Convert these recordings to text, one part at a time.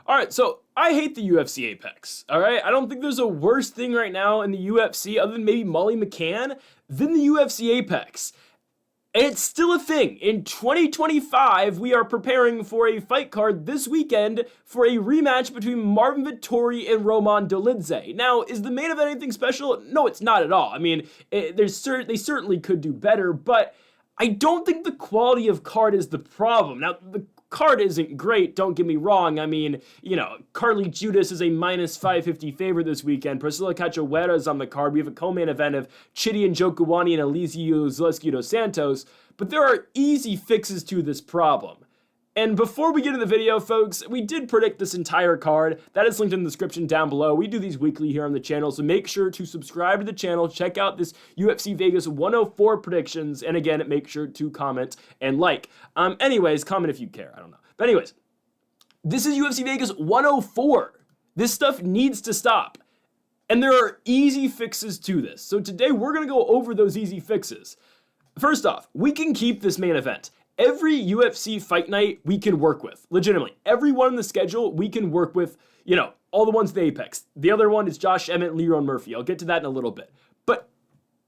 All right, so I hate the UFC Apex, all right? I don't think there's a worse thing right now in the UFC, other than maybe Molly McCann, than the UFC Apex. And it's still a thing. In 2025, we are preparing for a fight card this weekend for a rematch between Marvin Vettori and Roman Dolidze. Now, is the main event anything special? No, it's not at all. I mean, they certainly could do better, but I don't think the quality of card is the problem. Now, the card isn't great, don't get me wrong. I mean, Carly Judas is a minus 550 favorite this weekend. Priscilla Cachoeira is on the card. We have a co-main event of Chidi Njokuani and Elizeu Zaleski dos Santos. But there are easy fixes to this problem. And before we get into the video, folks, we did predict this entire card. That is linked in the description down below. We do these weekly here on the channel, so make sure to subscribe to the channel. Check out this UFC Vegas 104 predictions. And again, make sure to comment and like. Anyways, comment if you care. I don't know. But anyways, this is UFC Vegas 104. This stuff needs to stop. And there are easy fixes to this. So today we're going to go over those easy fixes. First off, we can keep this main event. Every UFC fight night we can work with, legitimately. Every one in the schedule we can work with, all the ones in the Apex. The other one is Josh Emmett and Leron Murphy. I'll get to that in a little bit.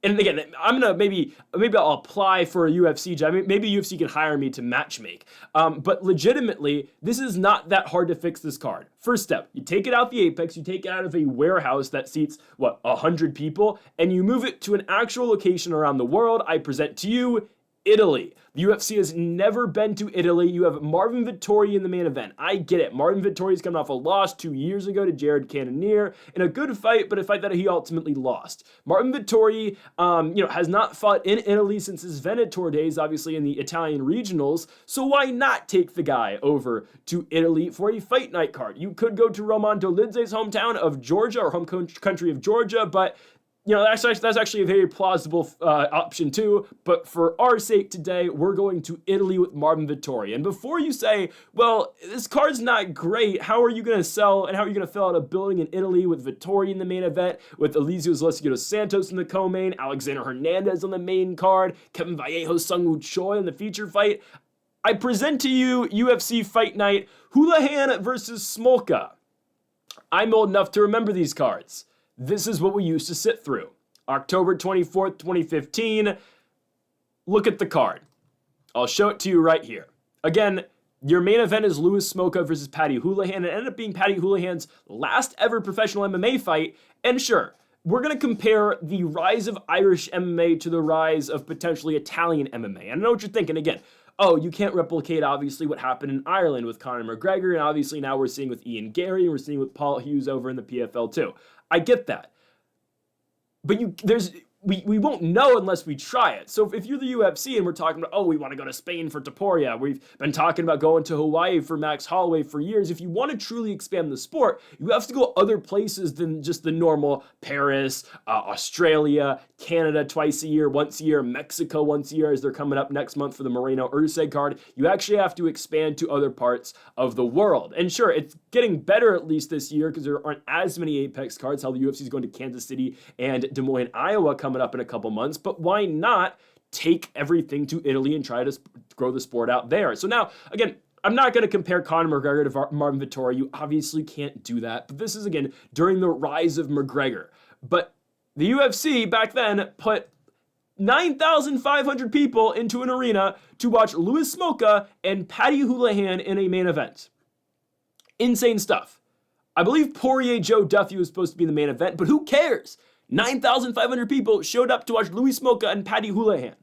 And again, I'm gonna maybe I'll apply for a UFC job. Maybe UFC can hire me to matchmake. But legitimately, this is not that hard to fix this card. First step, you take it out the Apex, you take it out of a warehouse that seats, 100 people, and you move it to an actual location around the world. I present to you Italy. The UFC has never been to Italy. You have Marvin Vettori in the main event. I get it. Marvin Vettori's coming off a loss 2 years ago to Jared Cannonier in a good fight, but a fight that he ultimately lost. Marvin Vettori, has not fought in Italy since his Venator days, obviously in the Italian regionals. So why not take the guy over to Italy for a fight night card? You could go to Roman Dolidze's hometown of Georgia or home country of Georgia, but that's actually a very plausible option too, but for our sake today, we're going to Italy with Marvin Vettori. And before you say, well, this card's not great, how are you going to sell and how are you going to fill out a building in Italy with Vettori in the main event, with Elizeu Zaleski dos Santos in the co-main, Alexander Hernandez on the main card, Kevin Vallejo, Sungwoo Choi in the feature fight? I present to you UFC Fight Night, Houlihan versus Smolka. I'm old enough to remember these cards. This is what we used to sit through. October 24th, 2015. Look at the card. I'll show it to you right here. Again, your main event is Louis Smolka versus Paddy Houlihan. It ended up being Paddy Houlihan's last ever professional MMA fight. And sure, we're going to compare the rise of Irish MMA to the rise of potentially Italian MMA. I know what you're thinking. Again, you can't replicate, obviously, what happened in Ireland with Conor McGregor, and obviously now we're seeing with Ian Gary, and we're seeing with Paul Hughes over in the PFL too. I get that. But we won't know unless we try it. So if you're the UFC and we're talking about, we want to go to Spain for Topuria, we've been talking about going to Hawaii for Max Holloway for years. If you want to truly expand the sport, you have to go other places than just the normal Paris, Australia, Canada twice a year, once a year, Mexico once a year, as they're coming up next month for the Moreno Ursay card. You actually have to expand to other parts of the world. And sure, it's getting better at least this year because there aren't as many Apex cards. How the UFC is going to Kansas City and Des Moines, Iowa coming up in a couple months, but why not take everything to Italy and try to grow the sport out there? So now, again, I'm not going to compare Conor McGregor to Marvin Vettori. You obviously can't do that, but this is, again, during the rise of McGregor. But the UFC back then put 9,500 people into an arena to watch Louis Smolka and Paddy Houlihan in a main event. Insane stuff. I believe Poirier Joe Duffy was supposed to be in the main event, but who cares? 9,500 people showed up to watch Louis Smolka and Paddy Houlihan.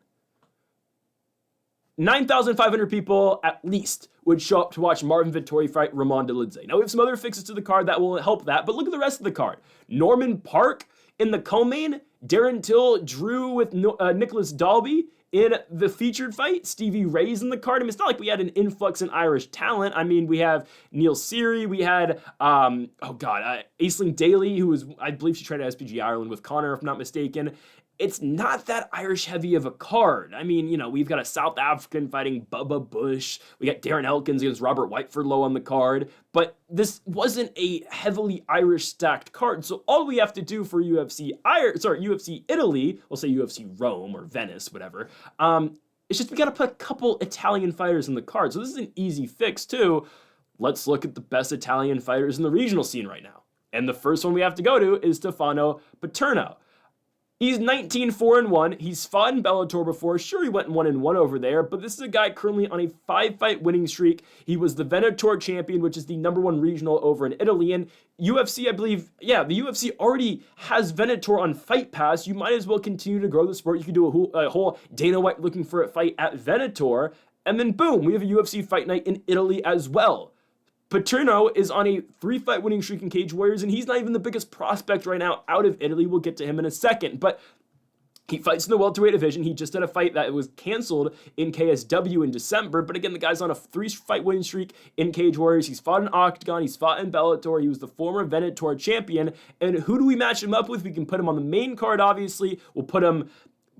9,500 people at least would show up to watch Marvin Vettori fight Roman Dolidze. Now we have some other fixes to the card that will help that, but look at the rest of the card. Norman Park in the co-main, Darren Till drew with Nicholas Dalby in the featured fight. Stevie Ray's in the card. I mean, it's not like we had an influx in Irish talent. I mean, we have Neil Seary. We had, Aisling Daly, who was, I believe she tried SPG Ireland with Connor, if I'm not mistaken. It's not that Irish heavy of a card. I mean, we've got a South African fighting Bubba Bush. We got Darren Elkins against Robert Whitefordlow on the card. But this wasn't a heavily Irish stacked card. So all we have to do for UFC Italy, we'll say UFC Rome or Venice, whatever, it's just we got to put a couple Italian fighters in the card. So this is an easy fix too. let's look at the best Italian fighters in the regional scene right now. And the first one we have to go to is Stefano Paterno. He's 19-4-1. He's fought in Bellator before. Sure, he went 1-1 over there, but this is a guy currently on a 5-fight winning streak. He was the Venator champion, which is the #1 regional over in Italy. And UFC, I believe, the UFC already has Venator on Fight Pass. You might as well continue to grow the sport. You could do a whole Dana White looking for a fight at Venator. And then boom, we have a UFC Fight Night in Italy as well. Paterno is on a 3-fight winning streak in Cage Warriors, and he's not even the biggest prospect right now out of Italy. We'll get to him in a second, but he fights in the welterweight division. He just had a fight that was canceled in KSW in December, but again, the guy's on a 3-fight winning streak in Cage Warriors. He's fought in Octagon, he's fought in Bellator, he was the former Venator champion, and who do we match him up with? We can put him on the main card, obviously. We'll put him,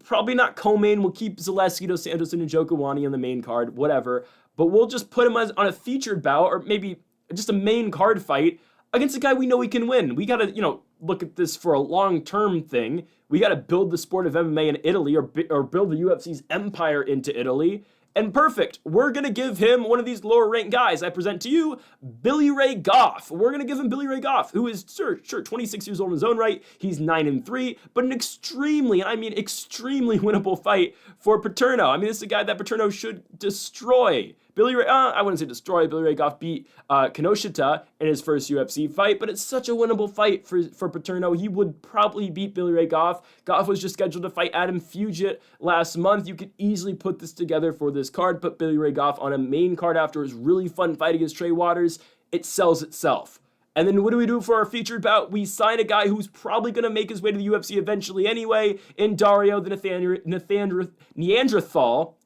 probably not co-main, we'll keep Zaleski, Dos Santos, and Njokuani on the main card, whatever. But we'll just put him on a featured bout, or maybe just a main card fight against a guy we know he can win. We gotta, look at this for a long-term thing. We gotta build the sport of MMA in Italy, or build the UFC's empire into Italy. And perfect, we're gonna give him one of these lower-ranked guys. I present to you Billy Ray Goff. We're gonna give him Billy Ray Goff, who is, sure, 26 years old in his own right. He's 9-3, but an extremely, and I mean extremely winnable fight for Paterno. I mean, this is a guy that Paterno should destroy. Billy Ray, I wouldn't say destroy. Billy Ray Goff beat Kinoshita in his first UFC fight, but it's such a winnable fight for Paterno. He would probably beat Billy Ray Goff. Goff was just scheduled to fight Adam Fugit last month. You could easily put this together for this card, put Billy Ray Goff on a main card after his really fun fight against Trey Waters. It sells itself. And then what do we do for our featured bout? We sign a guy who's probably going to make his way to the UFC eventually anyway, in Dario the Neanderthal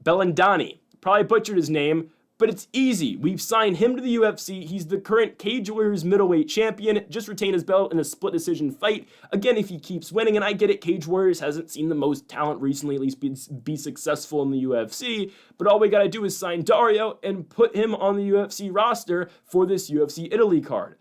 Bellandani. Probably butchered his name, but it's easy. We've signed him to the UFC. He's the current Cage Warriors middleweight champion, just retained his belt in a split decision fight. Again, if he keeps winning, and I get it, Cage Warriors hasn't seen the most talent recently, at least be successful in the UFC, but all we gotta do is sign Dario and put him on the UFC roster for this UFC Italy card.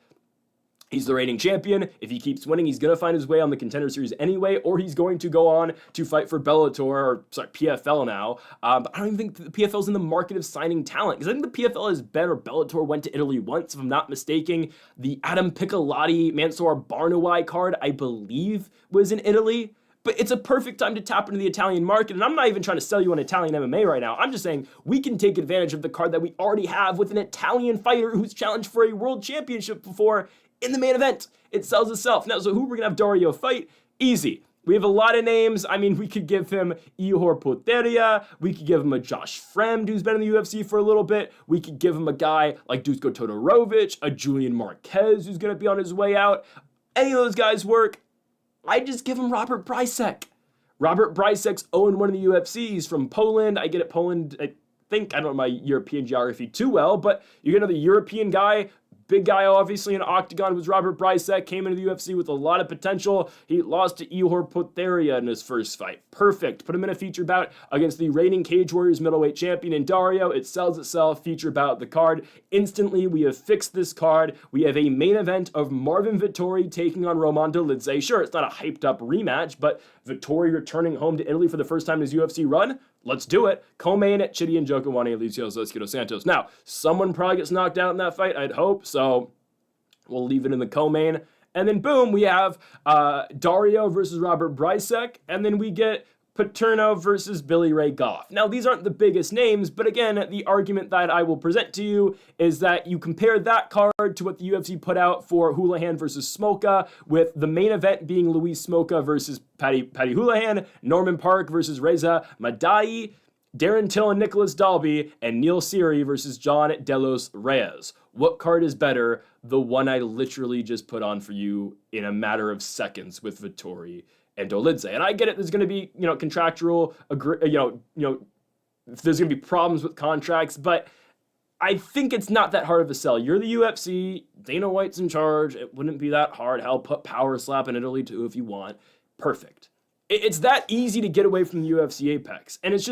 He's the reigning champion. If he keeps winning, he's going to find his way on the Contender Series anyway, or he's going to go on to fight for Bellator, or sorry, PFL now. But I don't even think the PFL's in the market of signing talent, because I think the PFL is better. Bellator went to Italy once, if I'm not mistaken. The Adam Piccolotti, Mansour Barnawai card, I believe, was in Italy. But it's a perfect time to tap into the Italian market, and I'm not even trying to sell you on Italian MMA right now. I'm just saying we can take advantage of the card that we already have with an Italian fighter who's challenged for a world championship before in the main event. It sells itself. Now, so who we're going to have Dario fight? Easy. We have a lot of names. I mean, we could give him Ihor Potieria. We could give him a Josh Fremd, who's been in the UFC for a little bit. We could give him a guy like Dusko Todorovic, a Julian Marquez, who's going to be on his way out. Any of those guys work. I just give him Robert Brysek. Robert Brysek's 0-1 in the UFC. He's from Poland. I get it, Poland, I don't know my European geography too well, but you get another European guy. Big guy, obviously, in Octagon was Robert Brysek, came into the UFC with a lot of potential. He lost to Ihor Potieria in his first fight. Perfect. Put him in a feature bout against the reigning Cage Warriors middleweight champion in Dario. It sells itself. Feature bout the card. Instantly, we have fixed this card. We have a main event of Marvin Vettori taking on Roman Dolidze. Sure, it's not a hyped-up rematch, but Vettori returning home to Italy for the first time in his UFC run. Let's do it. Co-main at Chidi Njokuani, Alicio Zaleski Dos Santos. Now, someone probably gets knocked out in that fight, I'd hope, so we'll leave it in the co-main. And then boom, we have Dario versus Robert Brysek, and then we get Paterno versus Billy Ray Goff. Now, these aren't the biggest names, but again, the argument that I will present to you is that you compare that card to what the UFC put out for Houlihan versus Smolka, with the main event being Luis Smolka versus Paddy Houlihan, Norman Park versus Reza Madai, Darren Till and Nicholas Dalby, and Neil Seery versus John Delos Reyes. What card is better? The one I literally just put on for you in a matter of seconds with Vettori and Dolidze. And I get it, there's going to be, contractual, there's going to be problems with contracts, but I think it's not that hard of a sell. You're the UFC, Dana White's in charge, it wouldn't be that hard. Hell, put Power Slap in Italy too if you want. Perfect. It's that easy to get away from the UFC Apex. And it's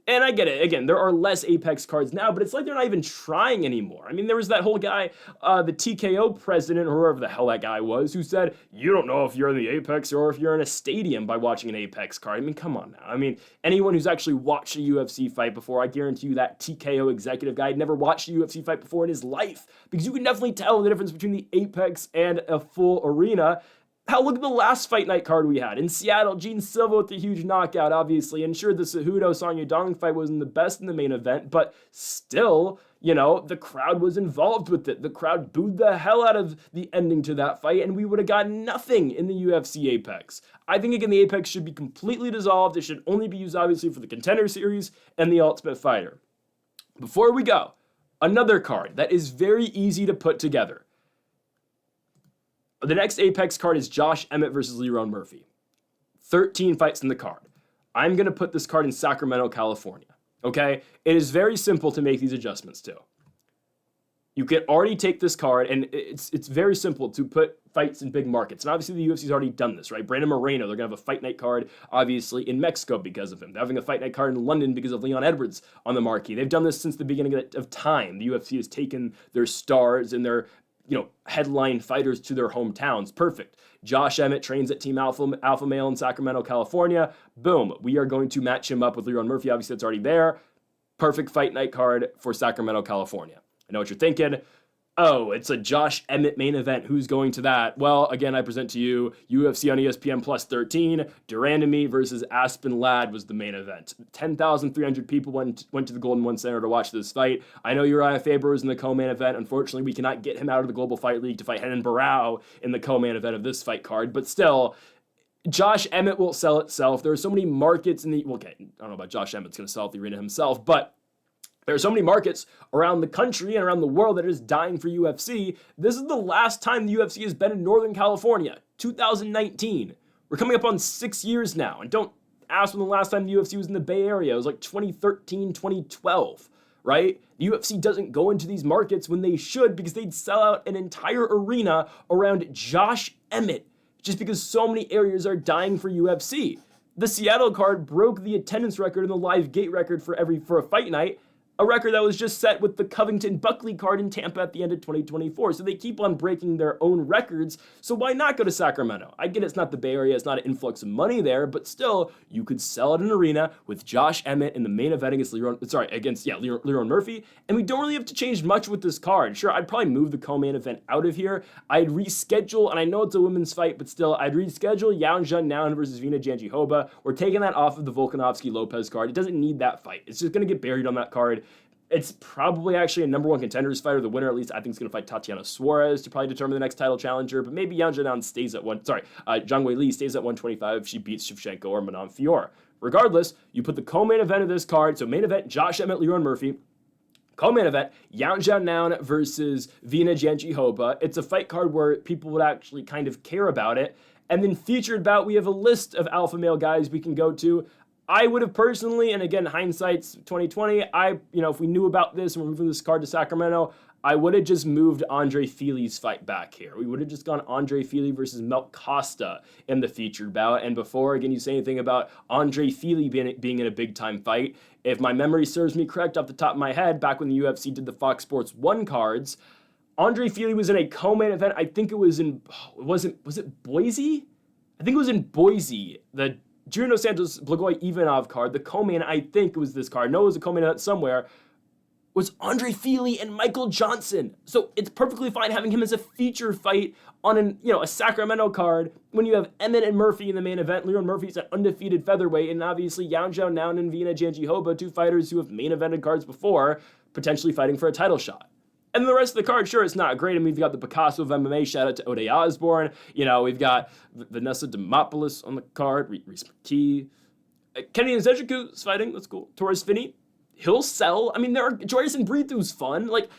And I get it. Again, there are less Apex cards now, but it's like they're not even trying anymore. I mean, there was that whole guy, the TKO president, or whoever the hell that guy was, who said, you don't know if you're in the Apex or if you're in a stadium by watching an Apex card. I mean, come on now. I mean, anyone who's actually watched a UFC fight before, I guarantee you that TKO executive guy had never watched a UFC fight before in his life, because you can definitely tell the difference between the Apex and a full arena. Hell, look at the last Fight Night card we had. In Seattle, Gene Silva with the huge knockout, obviously. And sure, the Cejudo-Sonya Dong fight wasn't the best in the main event, but still, you know, the crowd was involved with it. The crowd booed the hell out of the ending to that fight, and we would have gotten nothing in the UFC Apex. I think, again, the Apex should be completely dissolved. It should only be used, obviously, for the Contender Series and the Ultimate Fighter. Before we go, another card that is very easy to put together. The next Apex card is Josh Emmett versus Leron Murphy. 13 fights in the card. I'm going to put this card in Sacramento, California. Okay? It is very simple to make these adjustments too. You can already take this card, and it's very simple to put fights in big markets. And obviously the UFC's already done this, right? Brandon Moreno, they're going to have a Fight Night card, obviously, in Mexico because of him. They're having a Fight Night card in London because of Leon Edwards on the marquee. They've done this since the beginning of time. The UFC has taken their stars and their headline fighters to their hometowns. Perfect. Josh Emmett trains at Team Alpha Male in Sacramento, California. Boom. We are going to match him up with Leron Murphy. Obviously, that's already there. Perfect Fight Night card for Sacramento, California. I know what you're thinking. Oh, it's a Josh Emmett main event. Who's going to that? Well, again, I present to you UFC on ESPN Plus 13. Durandamy versus Aspen Ladd was the main event. 10,300 people went to the Golden One Center to watch this fight. I know Uriah Faber was in the co-main event. Unfortunately, we cannot get him out of the Global Fight League to fight Renan Barão in the co-main event of this fight card. But still, Josh Emmett will sell itself. There are so many markets in the... Okay, I don't know about Josh Emmett's going to sell at the arena himself, but there are so many markets around the country and around the world that are just dying for UFC. This is the last time the UFC has been in Northern California, 2019. We're coming up on 6 years now. And don't ask when the last time the UFC was in the Bay Area. It was like 2013, 2012, right? The UFC doesn't go into these markets when they should, because they'd sell out an entire arena around Josh Emmett just because so many areas are dying for UFC. The Seattle card broke the attendance record and the live gate record for a fight night, a record that was just set with the Covington Buckley card in Tampa at the end of 2024. So they keep on breaking their own records. So why not go to Sacramento? I get it's not the Bay Area, it's not an influx of money there, but still, you could sell at an arena with Josh Emmett in the main event against Leron Murphy. And we don't really have to change much with this card. Sure, I'd probably move the co-main event out of here. I'd reschedule, and I know it's a women's fight, but still, I'd reschedule Yan Zhang versus Vina Jandiroba. We're taking that off of the Volkanovski-Lopez card. It doesn't need that fight. It's just going to get buried on that card. It's probably actually a number one contenders fighter. The winner, at least, I think is going to fight Tatiana Suarez to probably determine the next title challenger. But maybe Zhang Wei Li stays at 125 if she beats Shevchenko or Manon Fior. Regardless, you put the co-main event of this card. So main event, Josh Emmett, Leron Murphy. Co-main event, Yan Zhang versus Vina Jandiroba. It's a fight card where people would actually kind of care about it. And then featured bout, we have a list of alpha male guys we can go to. I would have personally, and again, hindsight's 2020, if we knew about this and we're moving this card to Sacramento, I would have just moved Andre Fili's fight back here. We would have just gone Andre Fili versus Melt Costa in the featured bout. And before, again, you say anything about Andre Fili being in a big-time fight, if my memory serves me correct off the top of my head, back when the UFC did the Fox Sports 1 cards, Andre Fili was in a co-main event. I think it was in, was it Boise? I think it was in Boise, the Junior Santos Blagoy Ivanov card. The co-main, I think it was this card. No, it was a co-main event somewhere. Was Andre Fili and Michael Johnson. So it's perfectly fine having him as a feature fight on a Sacramento card when you have Emmett and Murphy in the main event. Leron Murphy's an undefeated featherweight, and obviously Yan Zhang and Vina Jandiroba, two fighters who have main evented cards before, potentially fighting for a title shot. And the rest of the card, sure, it's not great. I mean, we've got the Picasso of MMA, shout out to Ode Osborne. We've got Vanessa Demopoulos on the card, Reese McKee. Kenny Nzechukwu is fighting, that's cool. Torres Finney, he'll sell. I mean, there are Joyce and Brithu's fun. Like,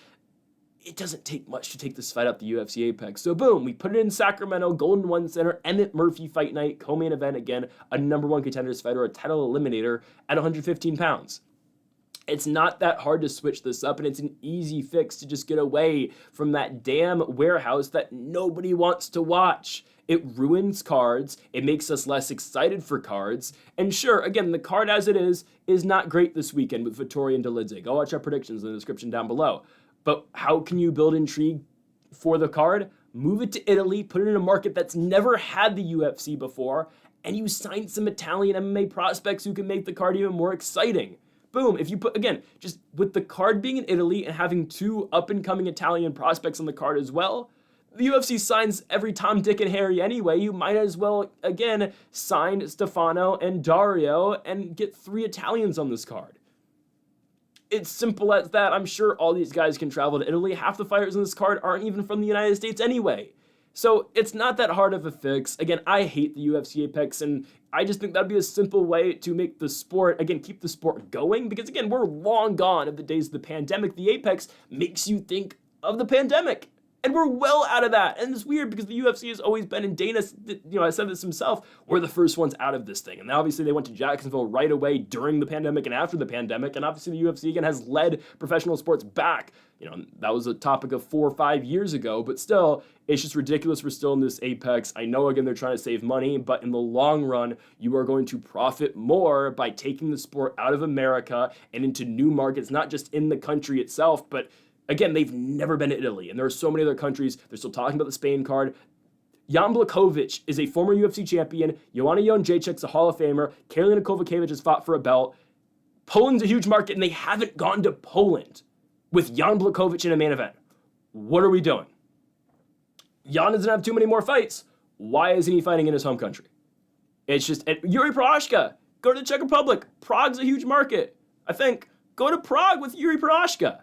it doesn't take much to take this fight out the UFC Apex. So boom, we put it in Sacramento, Golden One Center, Emmett Murphy Fight Night, co-main event again, a number one contenders fighter, a title eliminator at 115 pounds. It's not that hard to switch this up, and it's an easy fix to just get away from that damn warehouse that nobody wants to watch. It ruins cards. It makes us less excited for cards. And sure, again, the card as it is not great this weekend with Vettori and Dolidze. Go watch our predictions in the description down below. But how can you build intrigue for the card? Move it to Italy, put it in a market that's never had the UFC before, and you sign some Italian MMA prospects who can make the card even more exciting. Boom, if you put, again, just with the card being in Italy and having 2 up-and-coming Italian prospects on the card as well, the UFC signs every Tom, Dick, and Harry anyway. You might as well, again, sign Stefano and Dario and get 3 Italians on this card. It's simple as that. I'm sure all these guys can travel to Italy. Half the fighters on this card aren't even from the United States anyway. So it's not that hard of a fix. Again, I hate the UFC Apex, and I just think that'd be a simple way to make the sport, again, keep the sport going. Because again, we're long gone of the days of the pandemic. The Apex makes you think of the pandemic. And we're well out of that. And it's weird because the UFC has always been, and Dana, I said this himself, we're the first ones out of this thing. And obviously they went to Jacksonville right away during the pandemic and after the pandemic. And obviously the UFC again has led professional sports back. That was a topic of 4 or 5 years ago, but still, it's just ridiculous we're still in this Apex. I know, again, they're trying to save money, but in the long run, you are going to profit more by taking the sport out of America and into new markets, not just in the country itself, but again, they've never been to Italy, and there are so many other countries. They're still talking about the Spain card. Jan Blachowicz is a former UFC champion. Joanna Jędrzejczyk's a Hall of Famer. Karolina Kowalkiewicz has fought for a belt. Poland's a huge market, and they haven't gone to Poland with Jan Blachowicz in a main event. What are we doing? Jan doesn't have too many more fights. Why isn't he fighting in his home country? It's just, Yuri Prochazka, go to the Czech Republic. Prague's a huge market. I think, go to Prague with Yuri Prochazka.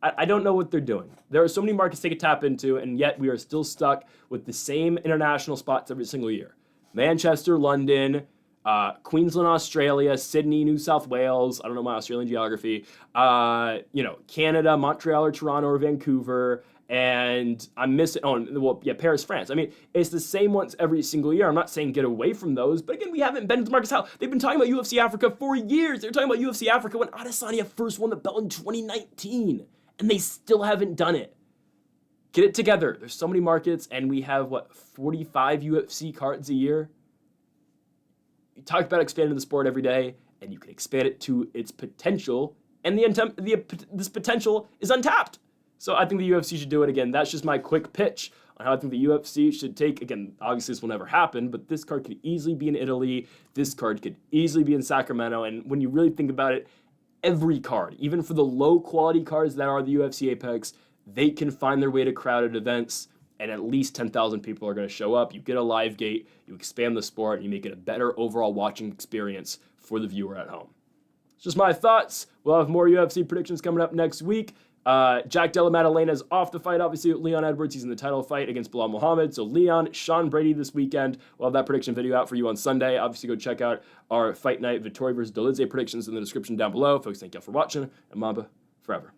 I don't know what they're doing. There are so many markets they could tap into, and yet we are still stuck with the same international spots every single year. Manchester, London, Queensland, Australia, Sydney, New South Wales. I don't know my Australian geography. Canada, Montreal or Toronto or Vancouver. And I'm missing, Paris, France. I mean, it's the same ones every single year. I'm not saying get away from those, but again, we haven't been to the markets. How they've been talking about UFC Africa for years. They were talking about UFC Africa when Adesanya first won the belt in 2019. And they still haven't done it. Get it together. There's so many markets, and we have, 45 UFC cards a year? You talk about expanding the sport every day, and you can expand it to its potential, and this potential is untapped. So I think the UFC should do it again. That's just my quick pitch on how I think the UFC should take, again, obviously this will never happen, but this card could easily be in Italy. This card could easily be in Sacramento, and when you really think about it, every card, even for the low-quality cards that are the UFC Apex, they can find their way to crowded events, and at least 10,000 people are going to show up. You get a live gate, you expand the sport, and you make it a better overall watching experience for the viewer at home. It's just my thoughts. We'll have more UFC predictions coming up next week. Jack Della Maddalena is off the fight, obviously, with Leon Edwards. He's in the title fight against Bilal Muhammad. So Leon, Sean Brady this weekend. We'll have that prediction video out for you on Sunday. Obviously, go check out our Fight Night Vettori versus Dolidze predictions in the description down below. Folks, thank y'all for watching, and Mamba forever.